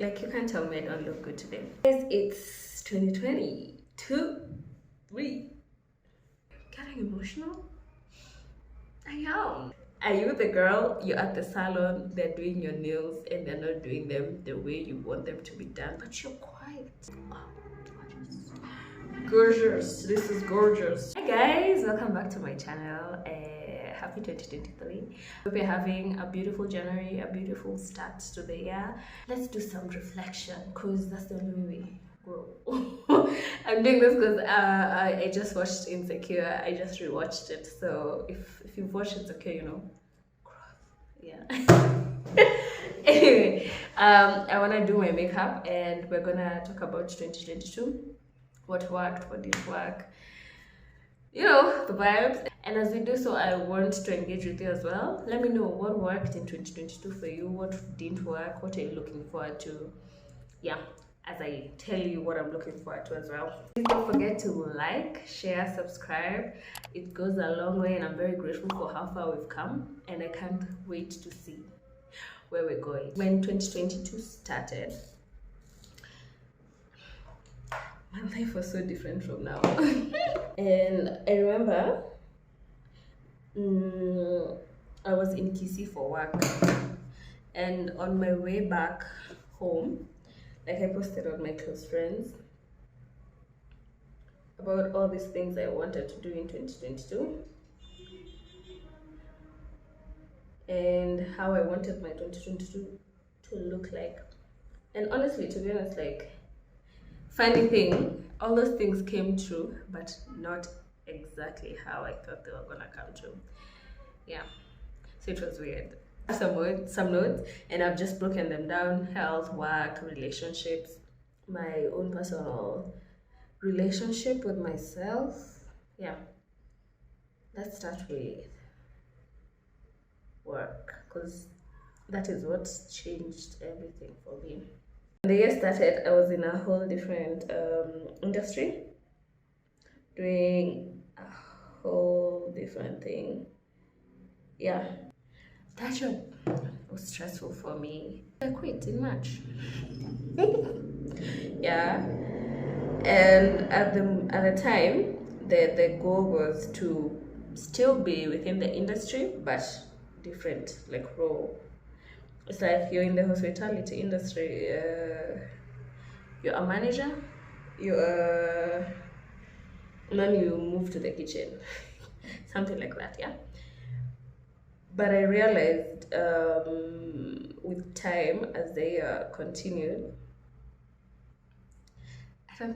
like you can't tell me I don't look good today. Guys, it's 2022, 3. Getting emotional? I am. Are you the girl, you're at the salon, they're doing your nails and they're not doing them the way you want them to be done, but you're quiet? Oh, gorgeous. This is gorgeous. Hi guys, welcome back to my channel. Happy 2023. Hope you're having a beautiful January, a beautiful start to the year. Let's do some reflection because that's the only way we grow. I'm doing this because I just watched Insecure. I just rewatched it. So if you've watched Insecure, you know, growth. Yeah. Anyway, I want to do my makeup and we're gonna talk about 2022. What worked, what didn't work, you know, the vibes. And as we do so, I want to engage with you as well. Let me know what worked in 2022 for you, what didn't work, what are you looking forward to. Yeah, as I tell you what I'm looking forward to as well. Please don't forget to like, share, subscribe. It goes a long way and I'm very grateful for how far we've come and I can't wait to see where we're going. When 2022 started, my life was so different from now. And I remember I was in Kisii for work, and on my way back home, like I posted on my close friends about all these things I wanted to do in 2022 and how I wanted my 2022 to look like. And honestly, to be honest, like, funny thing, all those things came true, but not exactly how I thought they were gonna come true. Yeah, so it was weird. Some notes, and I've just broken them down: health, work, relationships, my own personal relationship with myself. Yeah, let's start with work, because that is what changed everything for me. When the year started, I was in a whole different industry, doing a whole different thing. Yeah, that job was stressful for me. I quit in March. Yeah, and at the time, the goal was to still be within the industry, but different, like role. It's like you're in the hospitality industry, you're a manager, and then you move to the kitchen, something like that, yeah. But I realized with time, as the year continued, I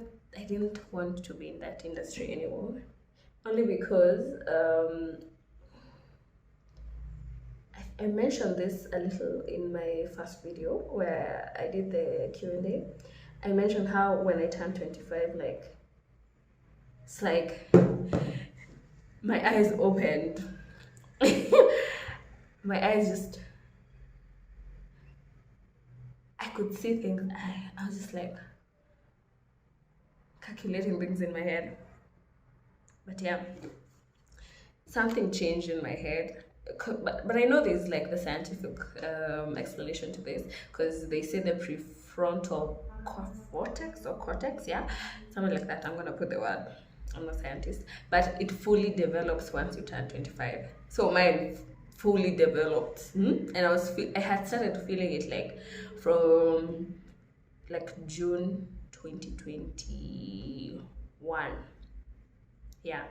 didn't want to be in that industry anymore, only because I mentioned this a little in my first video where I did the Q&A. I mentioned how when I turned 25, like, it's like my eyes opened. My eyes just, I could see things. I was just like calculating things in my head. But yeah, something changed in my head. But I know there's like the scientific explanation to this, because they say the prefrontal cortex, yeah, something like that. I'm gonna put the word, I'm not a scientist, but it fully develops once you turn 25. So mine fully developed, and I had started feeling it like from like June 2021. Yeah,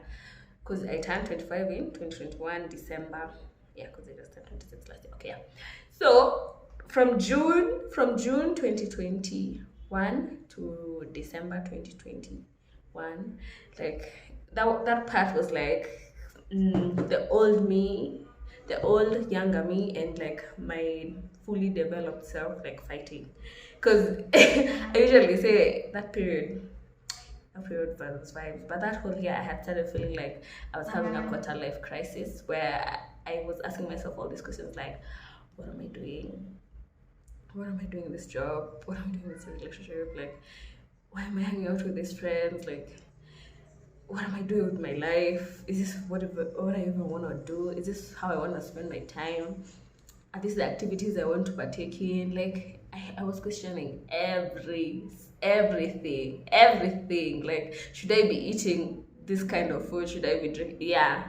because I turned 25 in 2021 December. Yeah, because I just turned 26 last year. Okay, yeah. So from June 2021 to December 2021, like that part was like the old me, the old younger me, and like my fully developed self like fighting. Because I usually say that period versus vibes, but that whole year I had started feeling like I was having a quarter life crisis where I was asking myself all these questions like, what am I doing? What am I doing in this job? What am I doing in this relationship? Like, why am I hanging out with these friends? Like, what am I doing with my life? Is this what I even want to do? Is this how I want to spend my time? Are these the activities I want to partake in? Like, I was questioning everything. Like, should I be eating this kind of food? Should I be drinking? Yeah,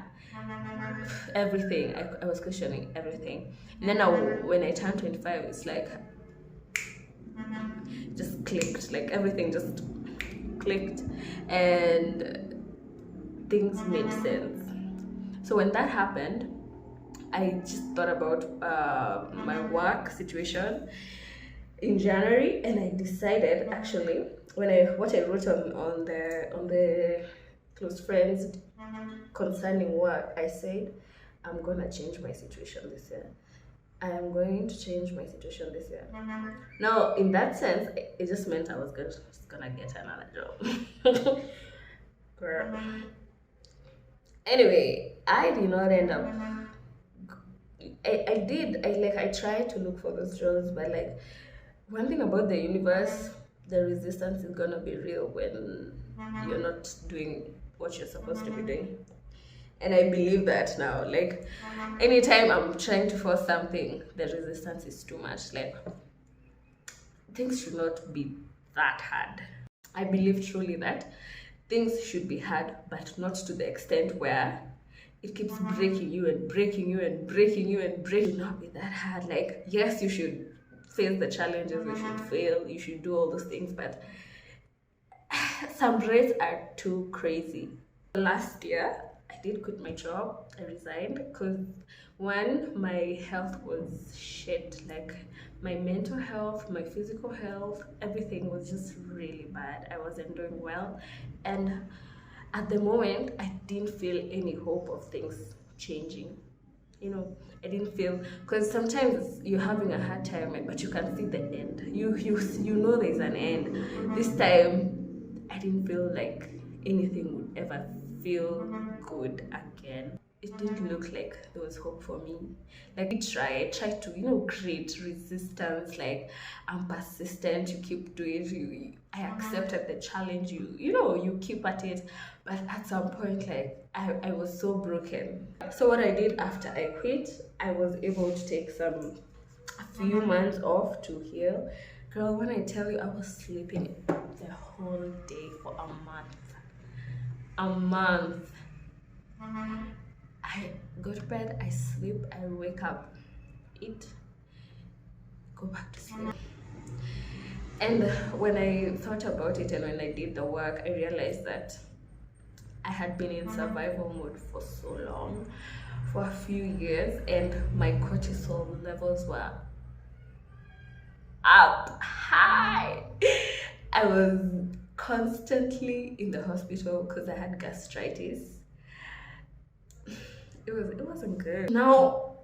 everything. I was questioning everything. And then when I turned 25, it's like just clicked. Like everything just clicked, and things made sense. So when that happened, I just thought about my work situation in January, and I decided, actually, what I wrote on the close friends concerning work, I said I'm gonna change my situation this year. I am going to change my situation this year. Now, in that sense, it just meant I was just gonna get another job. Girl. Anyway, I did not end up. I tried to look for those jobs, but like, one thing about the universe, the resistance is gonna be real when you're not doing what you're supposed to be doing. And I believe that now. Like, anytime I'm trying to force something, the resistance is too much. Like, things should not be that hard. I believe truly that things should be hard, but not to the extent where it keeps breaking you and breaking you and breaking you and breaking. It should not be that hard. Like, yes, you should face the challenges, you should fail, you should do all those things, but some rates are too crazy. Last year, I did quit my job. I resigned because, one, my health was shit. Like, my mental health, my physical health, everything was just really bad. I wasn't doing well, and at the moment I didn't feel any hope of things changing. I didn't feel, because sometimes you're having a hard time, but you can see the end. You know there's an end. This time I didn't feel like anything would ever feel good again. It didn't look like there was hope for me. Like, I tried to, create resistance. Like, I'm persistent, you keep doing it, I accepted the challenge, you keep at it. But at some point, like, I was so broken. So what I did after I quit, I was able to take a few months off to heal. Girl, when I tell you, I was sleeping the whole day for a month. I go to bed, I sleep, I wake up, eat, go back to sleep. And when I thought about it and when I did the work, I realized that I had been in survival mode for so long, for a few years, and my cortisol levels were up high. I was constantly in the hospital because I had gastritis. It wasn't good. Now,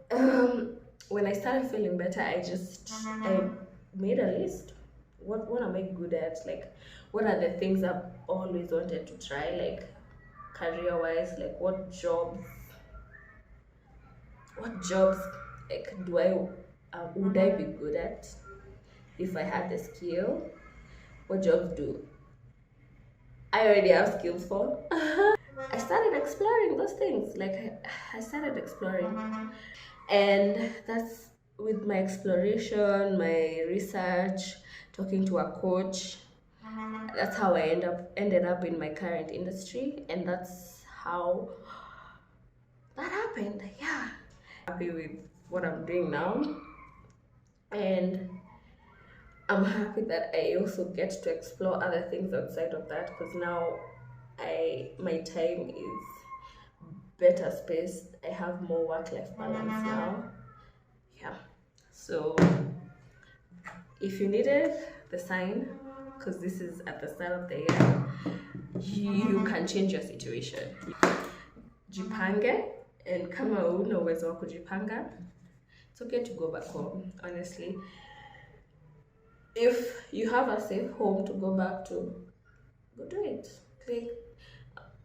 when I started feeling better, I made a list. What am I good at? Like, what are the things I've always wanted to try? Like, career-wise, like, what jobs? Like, would I be good at if I had the skill? What jobs do I already have skills for? I started exploring those things. Like, I started exploring, and that's with my exploration, my research, talking to a coach. That's how I ended up in my current industry, and that's how that happened. Yeah, happy with what I'm doing now, and I'm happy that I also get to explore other things outside of that, because now my time is better spaced. I have more work-life balance now. Yeah. So if you needed the sign, because this is at the start of the year, you can change your situation. Jipange, and kama una uwezo wa kujipanga, it's okay to go back home, honestly. If you have a safe home to go back to, go do it. Like,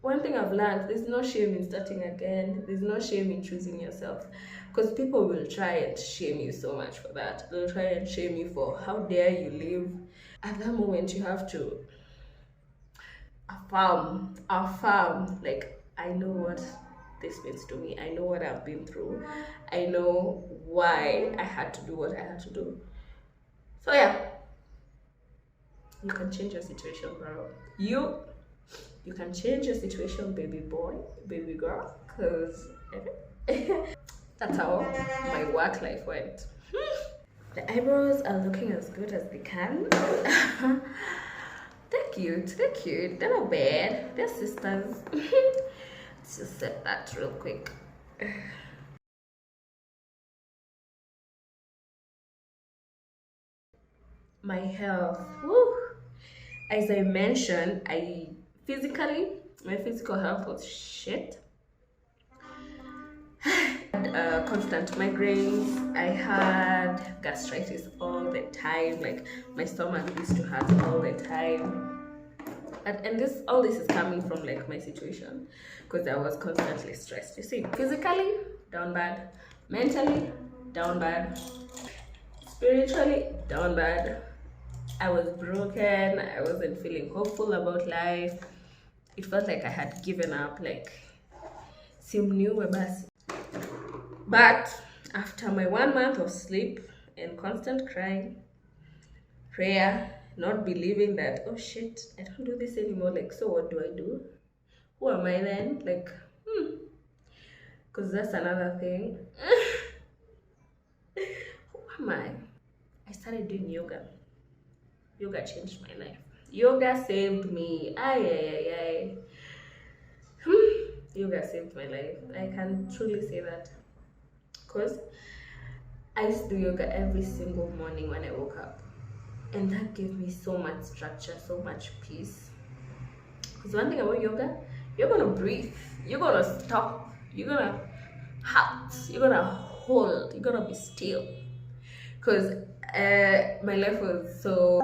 one thing I've learned, there's no shame in starting again. There's no shame in choosing yourself, because people will try and shame you so much for that. They'll try and shame you for how dare you live. At that moment, you have to affirm. Like, I know what this means to me. I know what I've been through. I know why I had to do what I had to do. So yeah, you can change your situation, bro. You can change your situation, baby boy, baby girl, because that's how my work life went. The eyebrows are looking as good as they can. They're cute, they're cute, they're not bad, they're sisters. Let's just set that real quick. My health, woo. As I mentioned, my physical health was shit. Constant migraines. I had gastritis all the time. Like my stomach used to hurt all the time. And this all this is coming from like my situation because I was constantly stressed. You see, physically down bad, mentally down bad, spiritually down bad. I was broken. I wasn't feeling hopeful about life. It felt like I had given up. Like simniwe basi. But after my 1 month of sleep and constant crying, prayer, not believing that, oh shit, I don't do this anymore. Like, so what do I do? Who am I then? Like, because that's another thing. Who am I? I started doing yoga. Yoga changed my life. Yoga saved me. Ay, ay, ay, ay. Yoga saved my life. I can truly say that. Because I used to do yoga every single morning when I woke up. And that gave me so much structure, so much peace. Because one thing about yoga, you're gonna breathe, you're gonna stop, you're gonna halt, you're gonna hold, you're gonna be still. Because my life was so.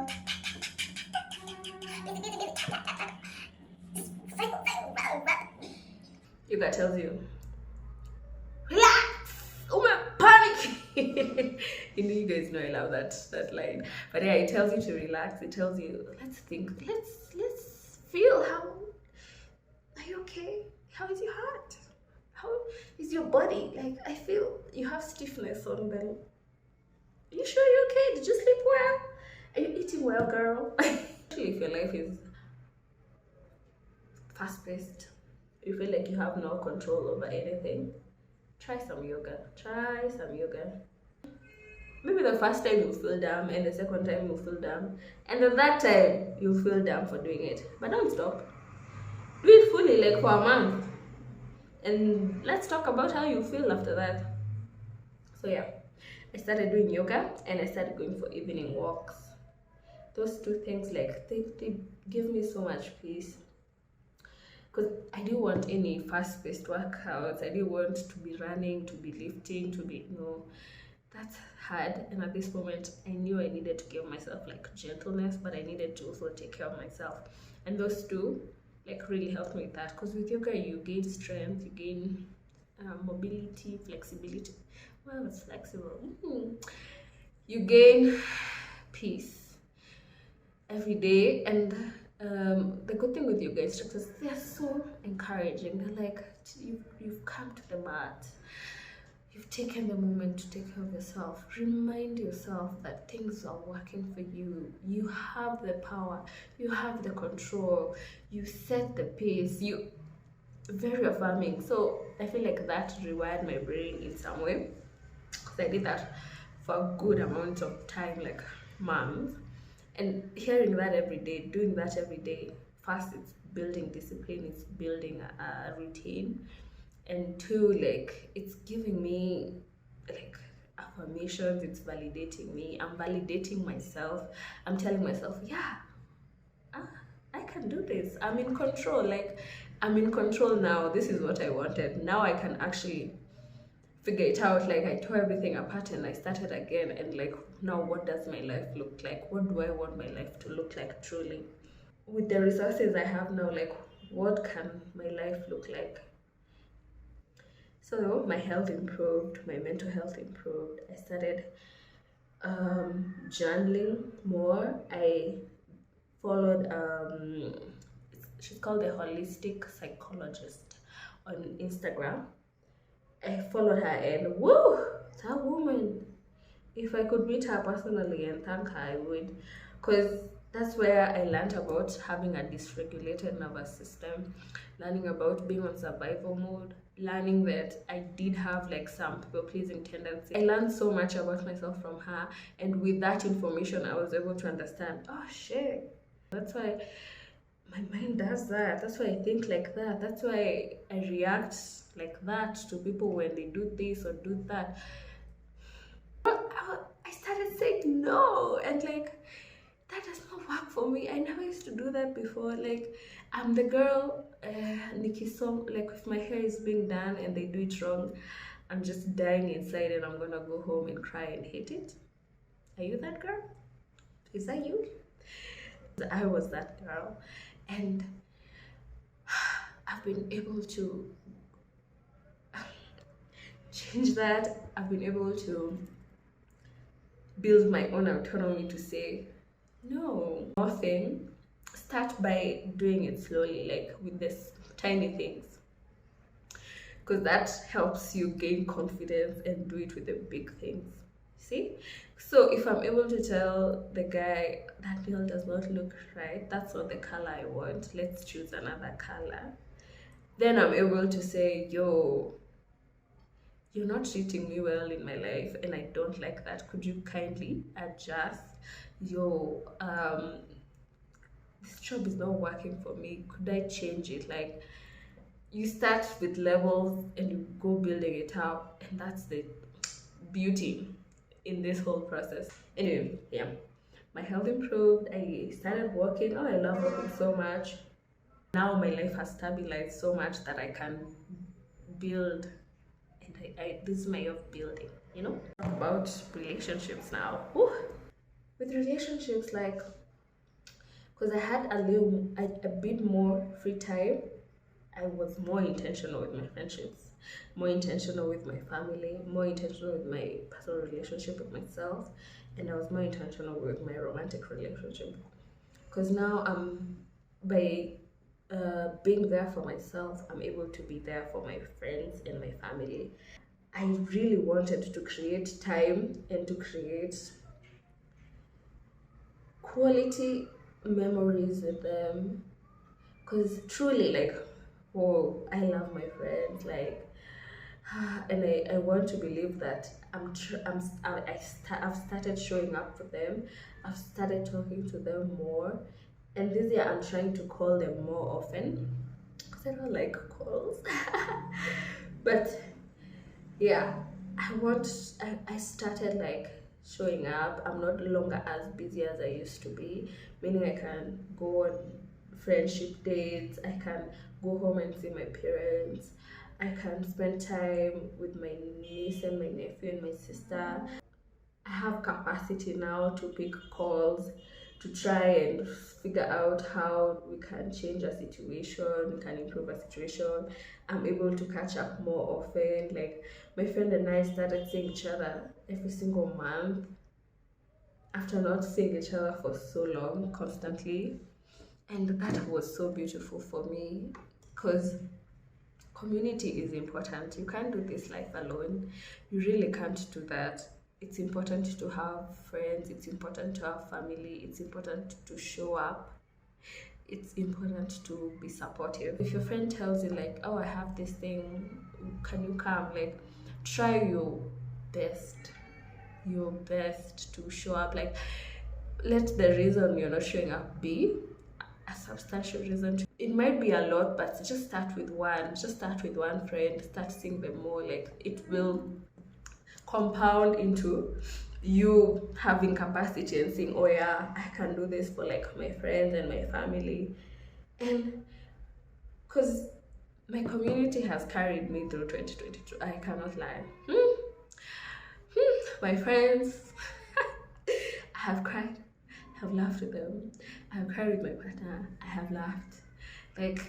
Yoga tells you, relax, oh my panic. You guys know I love that line. But yeah, it tells you to relax. It tells you, let's think, let's feel. How are you okay? How is your heart? How is your body? Like, I feel you have stiffness on them. Are you sure you're okay? Did you sleep well? Are you eating well, girl? Especially if your life is fast-paced, you feel like you have no control over anything, try some yoga. Maybe the first time you feel dumb, and the second time you feel dumb, and the third time you feel dumb for doing it. But don't stop. Do it fully, like for a month. And let's talk about how you feel after that. So yeah, I started doing yoga and I started going for evening walks. Those two things, like, they give me so much peace. Because I didn't want any fast-paced workouts. I didn't want to be running, to be lifting, to be, no. That's hard. And at this moment, I knew I needed to give myself like gentleness, but I needed to also take care of myself. And those two like really helped me with that. Because with yoga, you gain strength, you gain mobility, flexibility. Well, it's flexible. You gain peace every day. And the good thing with yoga instructors, they're so encouraging. They're like, you've come to the mat, you've taken the moment to take care of yourself. Remind yourself that things are working for you. You have the power, you have the control, you set the pace. You very affirming. So I feel like that rewired my brain in some way, because I did that for a good amount of time, like months. And hearing that every day, doing that every day, first it's building discipline, it's building a routine, and two, like, it's giving me like affirmations, it's validating me, I'm validating myself, I'm telling myself, yeah, I can do this, I'm in control, like I'm in control now, this is what I wanted, now I can actually figure it out. Like, I tore everything apart and I started again, and like, now what does my life look like? What do I want my life to look like truly? With the resources I have now, like, what can my life look like? So my health improved, my mental health improved. I started journaling more. I followed she's called a holistic psychologist on Instagram. I followed her, and woo, that woman, If I could meet her personally and thank her, I would, because that's where I learned about having a dysregulated nervous system, learning about being on survival mode, learning that I did have like some people pleasing tendency. I learned so much about myself from her, and with that information, I was able to understand, oh shit, that's why my mind does that. That's why I think like that. That's why I react like that to people when they do this or do that. I started saying no, and like that does not work for me. I never used to do that before. Like, I'm the girl, Nikki song, like if my hair is being done and they do it wrong, I'm just dying inside and I'm gonna go home and cry and hate it. Are you that girl? Is that you? I was that girl, and I've been able to change that. I've been able to build my own autonomy to say no, nothing. Start by doing it slowly, like with this tiny things, because that helps you gain confidence and do it with the big things. See? So if I'm able to tell the guy that nail does not look right, that's not the color I want, let's choose another color, then I'm able to say, yo, you're not treating me well in my life and I don't like that. Could you kindly adjust? Yo, this job is not working for me. Could I change it? Like, you start with levels and you go building it up, and that's the beauty in this whole process. Anyway, yeah, my health improved. I started working. Oh, I love working so much. Now my life has stabilized so much that I can build, and this is my way of building, you know. Talk about relationships now. Whew. With relationships, like, because I had a bit more free time, I was more intentional with my friendships, more intentional with my family, more intentional with my personal relationship with myself, and I was more intentional with my romantic relationship. Because now by being there for myself, I'm able to be there for my friends and my family. I really wanted to create time and to create quality memories with them, because truly, like, oh, I love my friends, like, and I want to believe that I've started showing up for them. I've started talking to them more, and this year I'm trying to call them more often because I don't like calls. But yeah, I started like showing up. I'm not longer as busy as I used to be, meaning I can go on friendship dates, I can go home and see my parents, I can spend time with my niece and my nephew and my sister. I have capacity now to pick calls, to try and figure out how we can change a situation, we can improve a situation. I'm able to catch up more often. Like, my friend and I started seeing each other every single month after not seeing each other for so long, constantly. And that was so beautiful for me, because community is important. You can't do this life alone. You really can't do that. It's important to have friends, it's important to have family, it's important to show up, it's important to be supportive. If your friend tells you like, oh, I have this thing, can you come? Like, try best your best to show up. Like, let the reason you're not showing up be a substantial reason. It might be a lot, but just start with one. Just start with one friend, start seeing them more. Like, it will compound into you having capacity and saying, oh yeah, I can do this for like my friends and my family. And because my community has carried me through 2022, I cannot lie. My friends, I have cried, I have laughed with them, I have cried with my partner, I have laughed. Like,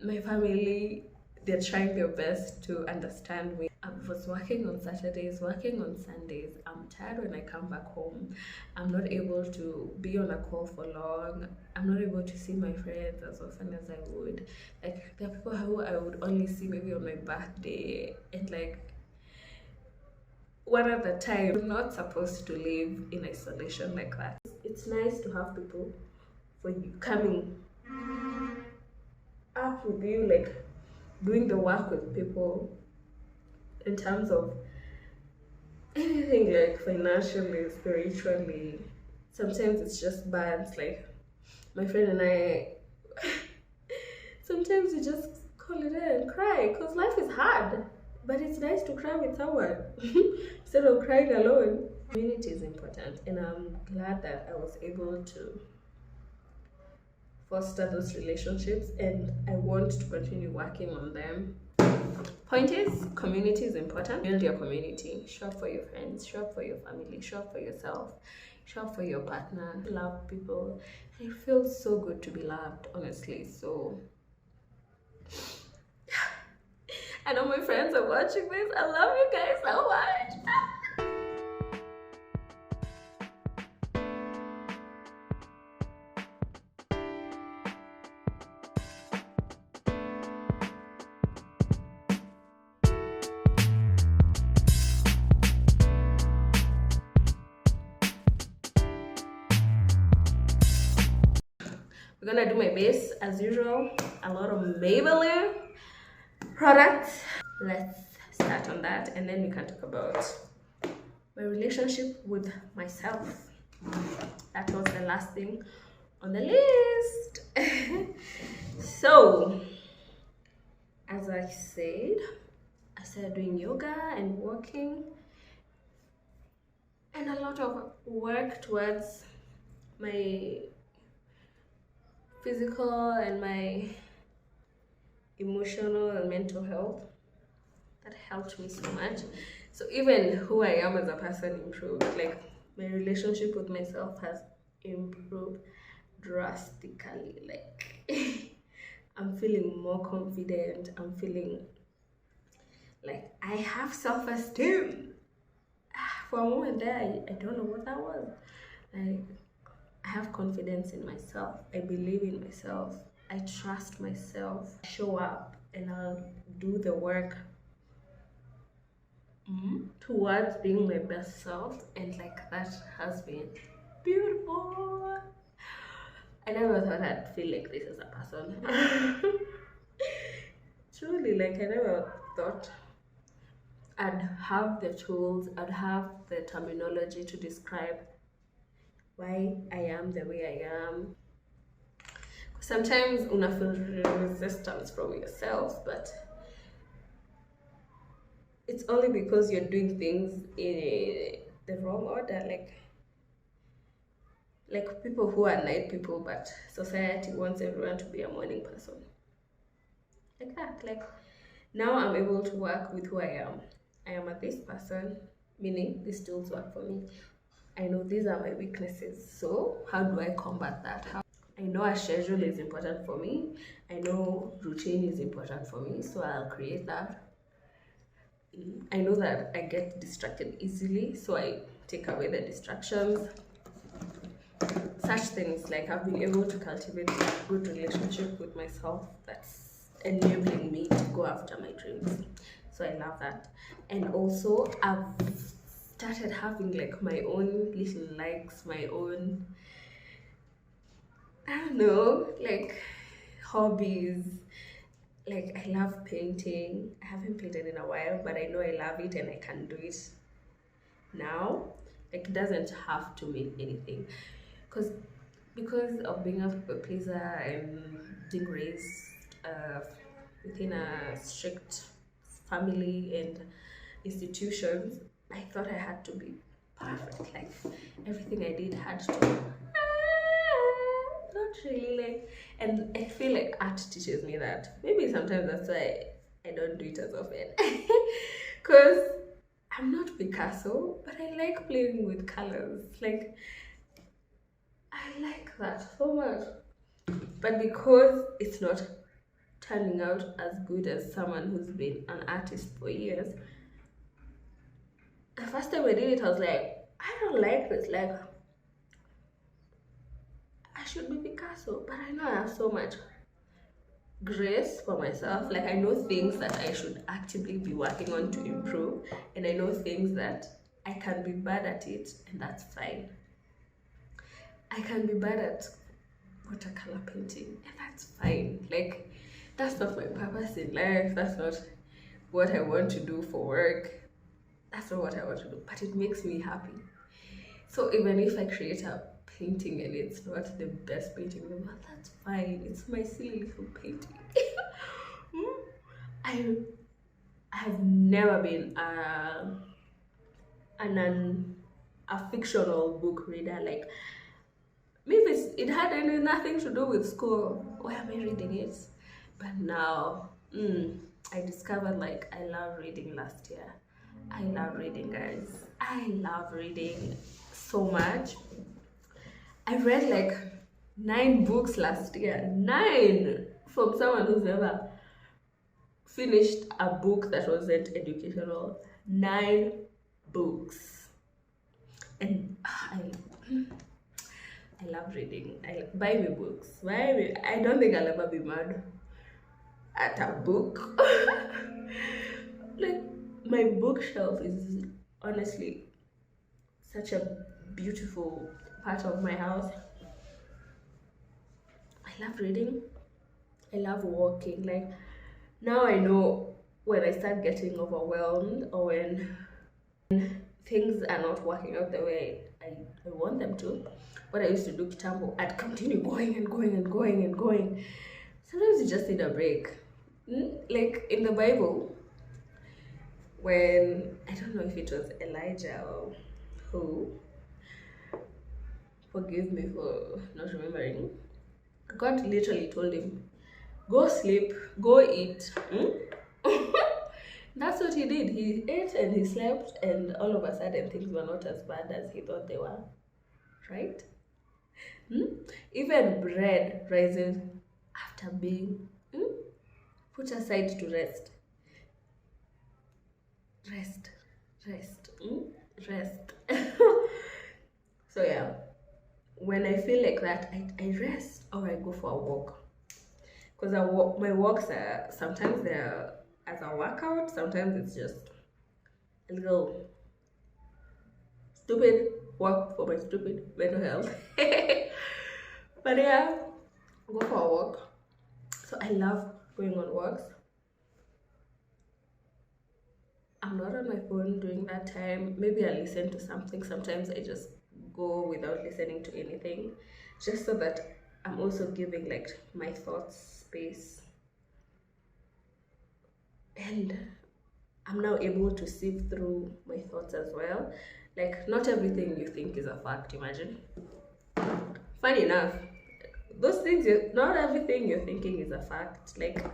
my family, they're trying their best to understand me. I was working on Saturdays, working on Sundays. I'm tired when I come back home. I'm not able to be on a call for long. I'm not able to see my friends as often as I would. Like, there are people who I would only see maybe on my birthday, and like, one at a time. You're not supposed to live in isolation like that. It's nice to have people for you coming up with you, like doing the work with people in terms of anything, like financially, spiritually. Sometimes it's just bands, like my friend and I. Sometimes you just call it in and cry because life is hard, but it's nice to cry with someone instead of crying alone. Community is important, and I'm glad that I was able to foster those relationships, and I want to continue working on them. Point is, community is important. Build your community. Show up for your friends, show up for your family, show up for yourself, show up for your partner. Love people. It feels so good to be loved, honestly. So I know my friends are watching this. I love you guys so much. We're gonna do my base as usual. A lot of Maybelline products. Let's start on that, and then we can talk about my relationship with myself. That was the last thing on the list. So, as I started doing yoga and walking, and a lot of work towards my physical and my emotional and mental health. That helped me so much. So even who I am as a person improved. Like my relationship with myself has improved drastically. Like I'm feeling more confident. I'm feeling like I have self-esteem. For a moment there, I don't know what that was. Like I have confidence in myself. I believe in myself. I trust myself. I show up and I'll do the work towards being my best self, and like that has been beautiful. I never thought I'd feel like this as a person. Truly, like I never thought I'd have the tools, I'd have the terminology to describe why I am the way I am. Sometimes una feel resistance from yourself, but it's only because you're doing things in the wrong order. Like people who are night people, but society wants everyone to be a morning person. Like that. Like now I'm able to work with who I am. I am a this person, meaning these tools work for me. I know these are my weaknesses. So how do I combat that? I know a schedule is important for me. I know routine is important for me. So I'll create that. I know that I get distracted easily, so I take away the distractions. Such things, like I've been able to cultivate a good relationship with myself that's enabling me to go after my dreams. So I love that. And also I've started having like my own little likes, my own, I don't know, like hobbies. Like I love painting. I haven't painted in a while, but I know I love it and I can do it now. Like it doesn't have to mean anything, because of being a people pleaser and being raised within a strict family and institutions, I thought I had to be perfect. Like everything I did had to. Not really, like, and I feel like art teaches me that. Maybe sometimes that's why I don't do it as often. Because I'm not Picasso, but I like playing with colors. Like, I like that so much. But because it's not turning out as good as someone who's been an artist for years, the first time I did it, I was like, I don't like this. Like, I should be Picasso, but I know I have so much grace for myself. Like, I know things that I should actively be working on to improve, and I know things that I can be bad at it, and that's fine. I can be bad at watercolor painting, and that's fine. Like, that's not my purpose in life. That's not what I want to do for work. That's not what I want to do, but it makes me happy. So even if I create a painting and it's not the best painting in the world, that's fine. It's my silly little painting. I have never been a fictional book reader. Like, maybe it had nothing to do with school. Why am I reading it? But now, I discovered, like, I love reading last year. I love reading, guys. I love reading so much. I read like 9 books last year. 9! From someone who's never finished a book that wasn't educational. 9 books. And I love reading. Buy me books. Buy me. I don't think I'll ever be mad at a book. Like, my bookshelf is honestly such a beautiful part of my house. I love reading. I love walking. Like, now I know when I start getting overwhelmed, or when things are not working out the way I want them to. What I used to do, kitambo, I'd continue going and going and going and going. Sometimes you just need a break. Like in the Bible, when, I don't know if it was Elijah or who, forgive me for not remembering, God literally told him, go sleep, go eat. That's what he did. He ate and he slept, and all of a sudden things were not as bad as he thought they were. Right? Even bread rises after being put aside to rest. Rest. So yeah, when I feel like that, I rest or I go for a walk. Because my walks are, sometimes they're as a workout, sometimes it's just a little stupid walk for my stupid mental health. But yeah, go for a walk. So I love going on walks. I'm not on my phone during that time. Maybe I listen to something. Sometimes I just go without listening to anything, just so that I'm also giving like my thoughts space. And I'm now able to sieve through my thoughts as well. Like, not everything you think is a fact, imagine. Funny enough, those things, not everything you're thinking is a fact. Like,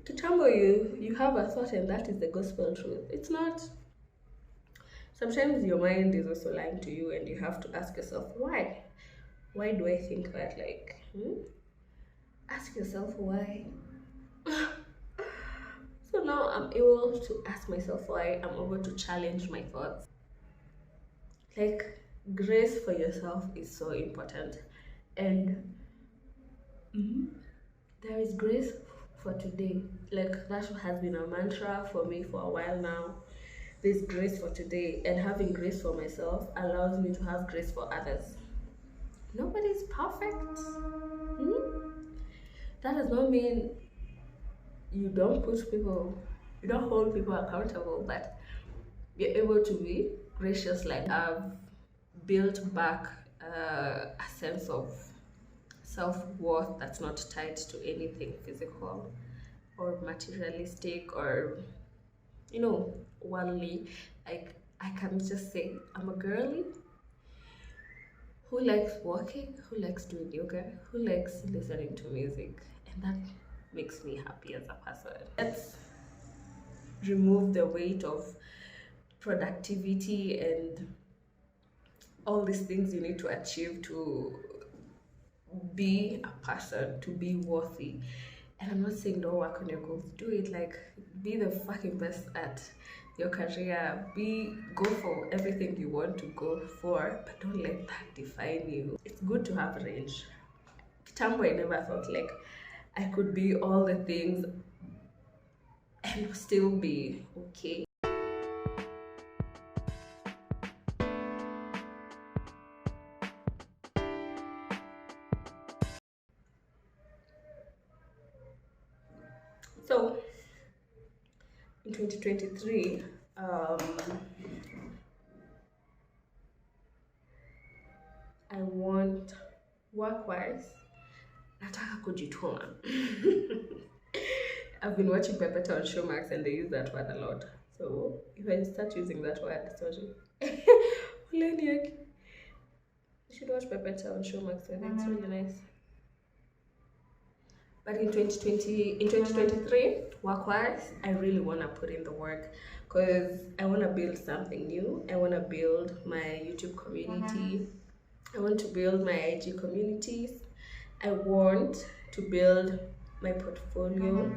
kitambo, you have a thought and that is the gospel truth. It's not. Sometimes your mind is also lying to you, and you have to ask yourself, why? Why do I think that? Like, ask yourself why. So now I'm able to ask myself why. I'm able to challenge my thoughts. Like, grace for yourself is so important. And there is grace for today. Like, that has been a mantra for me for a while now. There's grace for today, and having grace for myself allows me to have grace for others. Nobody's perfect. That does not mean you don't hold people accountable, but you're able to be gracious. Like, I've built back a sense of self-worth that's not tied to anything physical or materialistic or worldly. Like, I can just say I'm a girly who likes walking, who likes doing yoga, who likes listening to music, and that makes me happy as a person. Let's remove the weight of productivity and all these things you need to achieve to be a person, to be worthy. And I'm not saying don't work on your goals, do it. Like, be the fucking best at your career, go for everything you want to go for, but don't let that define you. It's good to have range. Kitambo, I never thought like I could be all the things and still be okay. So in 2023, I want work-wise, nataka kujituma. I've been watching Pepeta on Showmax and they use that word a lot. So if I start using that word, sorry. You should watch Pepeta on Showmax. I think it's really nice. But in 2023, work-wise, I really want to put in the work because I want to build something new. I want to build my YouTube community. I want to build my IG communities. I want to build my portfolio.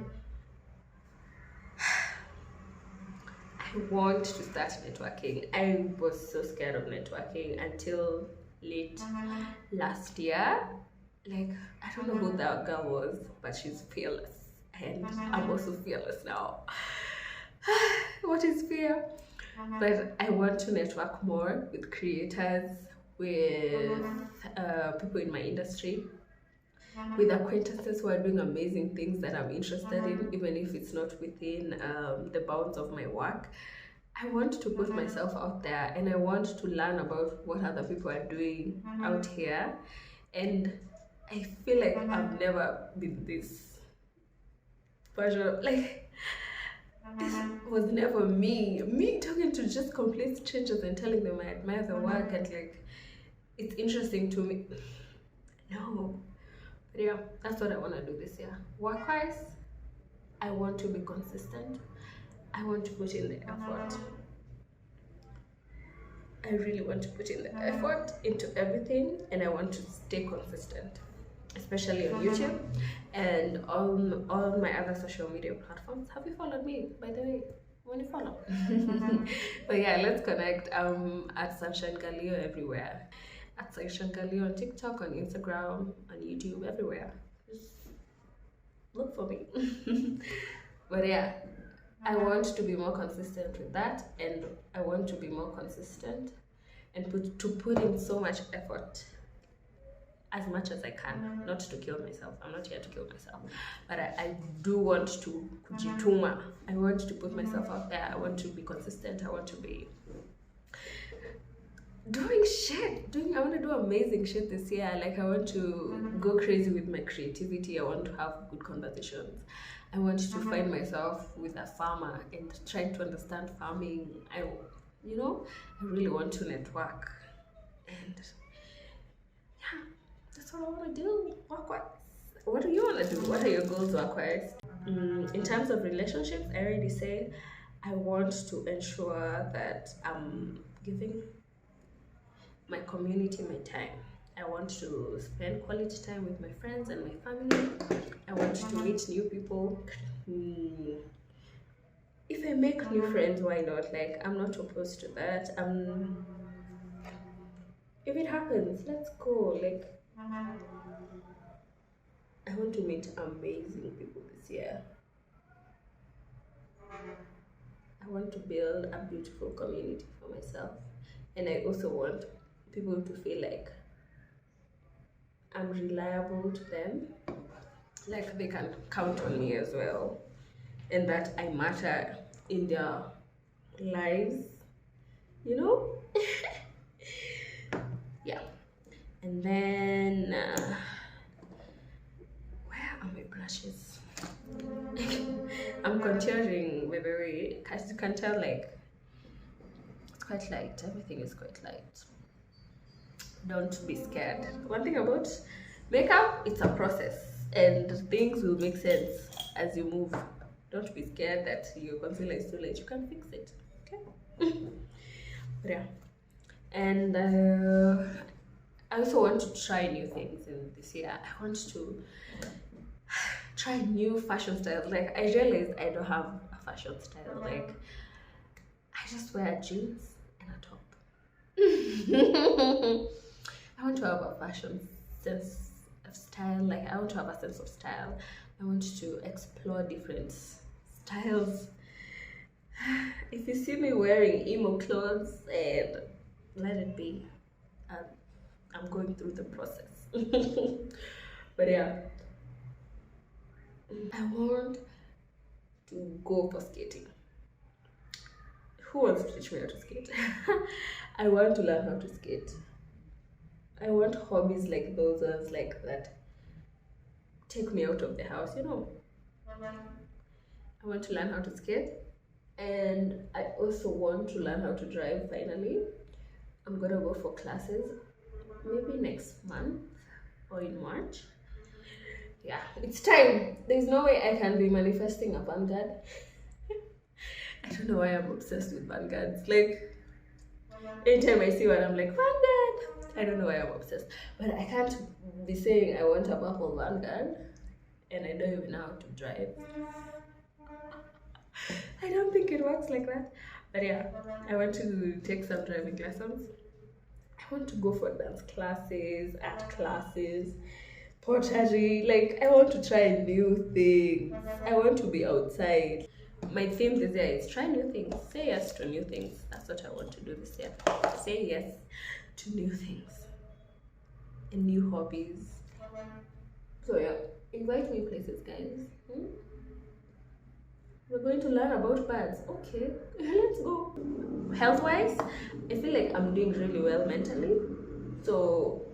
I want to start networking. I was so scared of networking until late last year. Like, I don't know who that girl was, but she's fearless. And I'm also fearless now. What is fear? But I want to network more with creators, with people in my industry, with acquaintances who are doing amazing things that I'm interested in, even if it's not within the bounds of my work. I want to put myself out there and I want to learn about what other people are doing out here. And I feel like I've never been this version, like this was never me talking to just complete strangers and telling them I admire their work and like it's interesting to me. No, but yeah, that's what I want to do this year. Work-wise, I want to be consistent. I want to put in the effort. I really want to put in the effort into everything and I want to stay consistent, especially on YouTube and on all my other social media platforms. Have you followed me, by the way? When you follow? But yeah, let's connect. At Sunshine Galileo everywhere. At Sunshine Galileo on TikTok, on Instagram, on YouTube, everywhere. Just look for me. But yeah, I want to be more consistent with that, and I want to be more consistent and put in so much effort as much as I can, not to kill myself. I'm not here to kill myself, but I do want to kujituma. I want to put myself out there. I want to be consistent. I want to be doing shit. I want to do amazing shit this year. Like I want to go crazy with my creativity. I want to have good conversations. I want to find myself with a farmer and trying to understand farming. I really want to network and yeah. That's what I want to do. Work-wise. What do you want to do? What are your goals work-wise? In terms of relationships, I already said I want to ensure that I'm giving my community my time. I want to spend quality time with my friends and my family. I want to meet new people. If I make new friends, why not? Like, I'm not opposed to that. If it happens, let's go. Like, I want to meet amazing people this year. I want to build a beautiful community for myself. And I also want people to feel like I'm reliable to them. Like they can count on me as well. And that I matter in their lives. Yeah. And then where are my brushes? I'm contouring very, as you can tell, like it's quite light. Everything is quite light. Don't be scared. One thing about makeup, it's a process and things will make sense as you move. Don't be scared that your concealer is too late. You can fix it. Okay. But yeah. And I also want to try new things in this year. I want to try new fashion styles. Like I realized I don't have a fashion style. Like I just wear jeans and a top. I want to have a fashion sense of style. Like, I want to have a sense of style. I want to explore different styles. If you see me wearing emo clothes, and let it be. I'm going through the process. But yeah, I want to go for skating. Who wants to teach me how to skate? I want to learn how to skate. I want hobbies like those ones, like that take me out of the house, you know. I want to learn how to skate, and I also want to learn how to drive finally. I'm gonna go for classes maybe next month or in March. Yeah, it's time. There's no way I can be manifesting a vanguard. I don't know why I'm obsessed with vanguards. Like, anytime I see one, I'm like, vanguard. I don't know why I'm obsessed. But I can't be saying I want a purple vanguard and I don't even know how to drive. I don't think it works like that. But yeah, I want to take some driving lessons. I want to go for dance classes, art classes, pottery. Like, I want to try new things. I want to be outside. My theme this year is try new things. Say yes to new things. That's what I want to do this year. Say yes to new things and new hobbies. So yeah, invite me places, guys. We're going to learn about birds. Okay, let's go. Health-wise, I feel like I'm doing really well mentally. So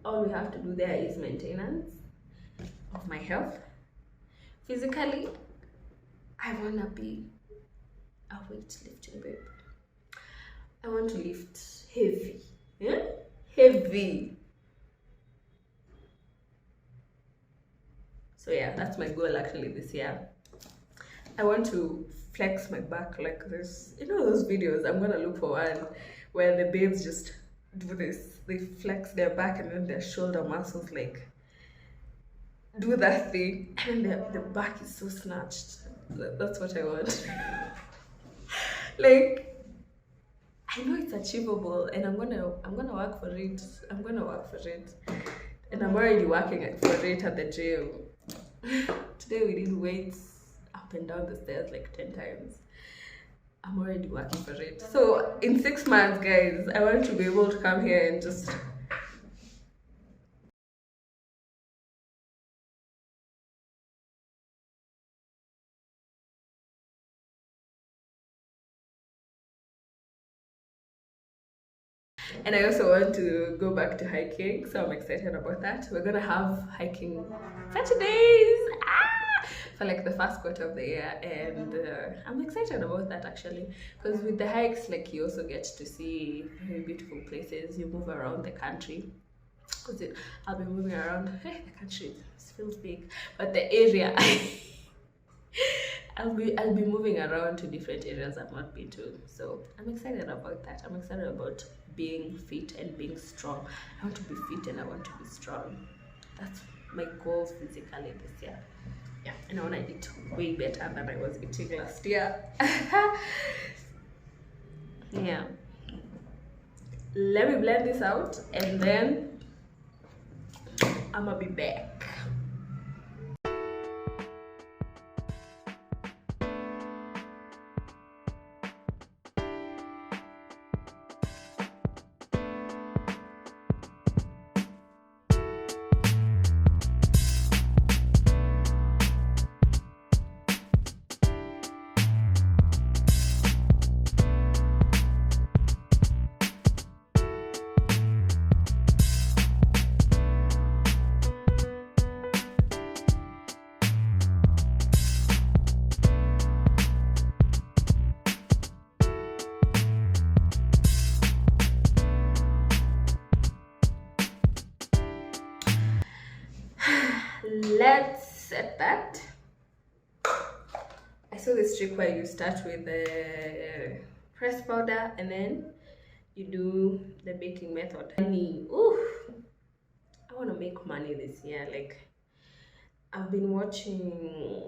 all we have to do there is maintenance of my health. Physically, I wanna be a weightlifting babe. I want to lift heavy. Yeah? Heavy. So yeah, that's my goal actually this year. I want to flex my back like this. You know those videos? I'm gonna look for one where the babes just do this. They flex their back and then their shoulder muscles like do that thing, and the back is so snatched. That's what I want. Like, I know it's achievable, and I'm gonna work for it. I'm gonna work for it, and I'm already working for it at the gym. Today we did weights up and down the stairs like 10 times. I'm already working for it. So in 6 months, guys, I want to be able to come here and just and I also want to go back to hiking, so I'm excited about that. We're gonna have hiking Saturdays for like the first quarter of the year, and I'm excited about that actually, because with the hikes, like, you also get to see very beautiful places. You move around the country, because I'll be moving around the country. It feels big, but the area I'll be moving around to different areas I've not been to, so I'm excited about that. I'm excited about being fit and being strong. I want to be fit and I want to be strong. That's my goal physically this year. Yeah, and I want to eat way better than I was eating last year. Yeah. Let me blend this out and then I'm gonna be back. Let's set that. I saw this trick where you start with the pressed powder and then you do the baking method. Ooh, I want to make money this year. Like, I've been watching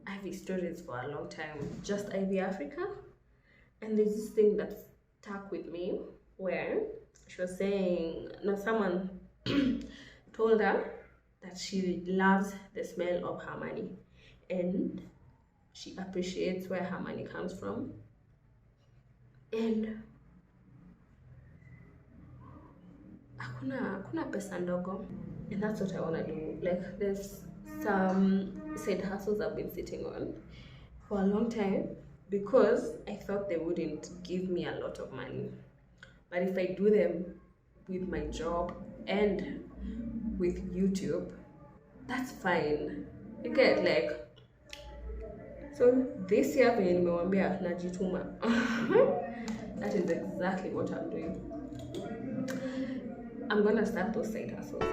Ivy stories for a long time, just Ivy Africa, and there's this thing that stuck with me where she was saying, no, someone told her that she loves the smell of her money and she appreciates where her money comes from. And hakuna pesa ndogo, and that's what I want to do. Like, there's some side hustles I've been sitting on for a long time because I thought they wouldn't give me a lot of money, but if I do them with my job and with YouTube, that's fine. You get, like, so this year venye nimewambia najituma. That is exactly what I'm doing. I'm gonna start those side hustles.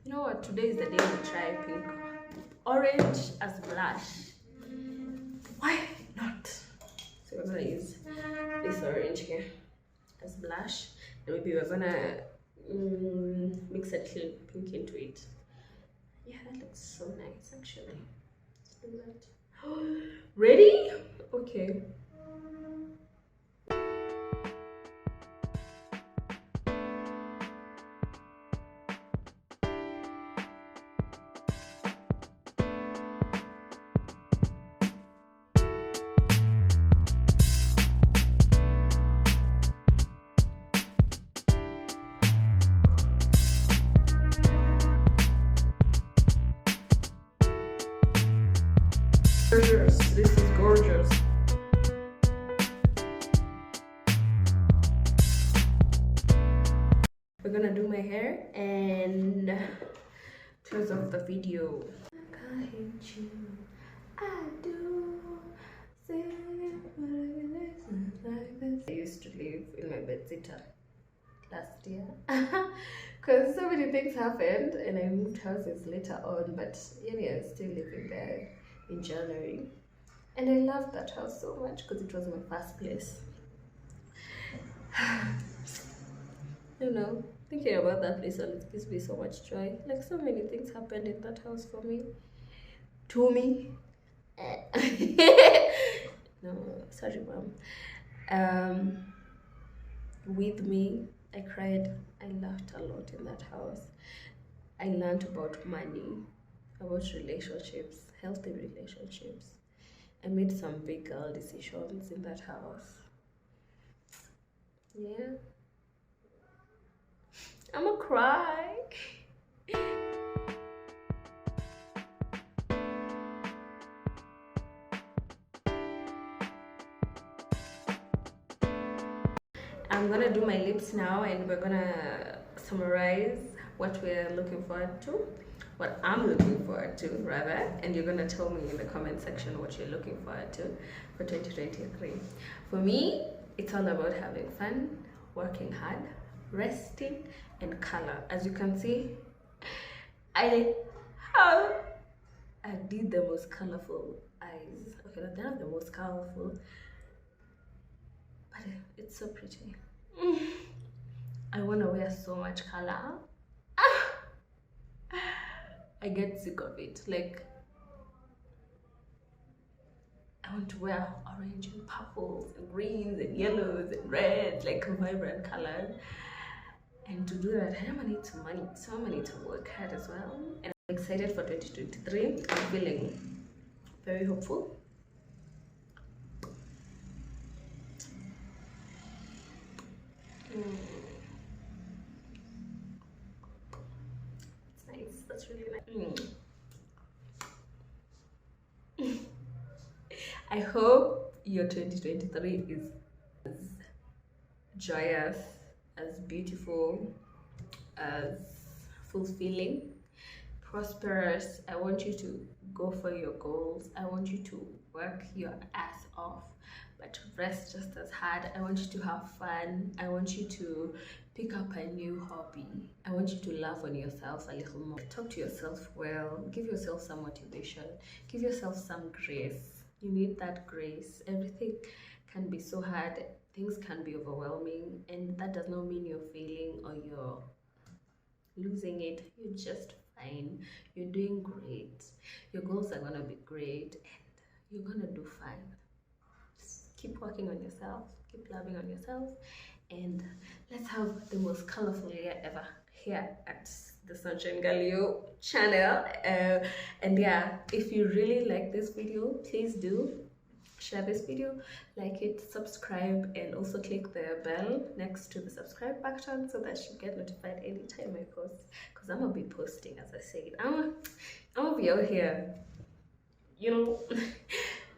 You know what? Today is the day we try pink. Orange as blush. Why not? So we're gonna use this orange here as blush, and maybe we're gonna mix a little pink into it. Yeah, that looks so nice actually. Let's do that. Ready? Okay. Gorgeous. This is gorgeous. We're gonna do my hair and close off the video. I hate you. I do. I used to live in my bedsitter last year because so many things happened and I moved houses later on, but yeah, I'm still living there in January, and I loved that house so much because it was my first place. You know, thinking about that place always gives me so much joy. Like, so many things happened in that house for me, to me. No, sorry, mom. With me, I cried. I laughed a lot in that house. I learned about money, about relationships, healthy relationships. I made some big girl decisions in that house. Yeah. I'ma cry. I'm gonna do my lips now, and we're gonna summarize what we're looking forward to, what I'm looking forward to rather, and you're gonna tell me in the comment section what you're looking forward to for 2023. For me, it's all about having fun, working hard, resting, and color. As you can see, I did the most colorful eyes. Okay, they're not the most colorful, but it's so pretty. I want to wear so much color. I get sick of it. Like, I want to wear orange and purples and greens and yellows and reds, like vibrant colors. And to do that, I'm gonna need some money, so I'm gonna need to work hard as well. And I'm excited for 2023. I'm feeling very hopeful. It's nice. That's really nice. I hope your 2023 is as joyous, as beautiful, as fulfilling, prosperous. I want you to go for your goals. I want you to work your ass off, but rest just as hard. I want you to have fun. I want you to pick up a new hobby. I want you to laugh on yourself a little more. Talk to yourself well. Give yourself some motivation. Give yourself some grace. You need that grace. Everything can be so hard. Things can be overwhelming, and that does not mean you're failing or you're losing it. You're just fine. You're doing great. Your goals are gonna be great. you're gonna do fine. Just keep working on yourself, keep loving on yourself, and let's have the most colorful year ever here at the Sunshine Galileo channel. And yeah, if you really like this video, please do share this video, like it, subscribe, and also click the bell next to the subscribe button so that you get notified anytime I post, because I'm gonna be posting, as I said. I'm gonna be out here, you know.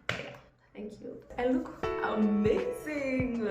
Yeah, thank you. I look amazing.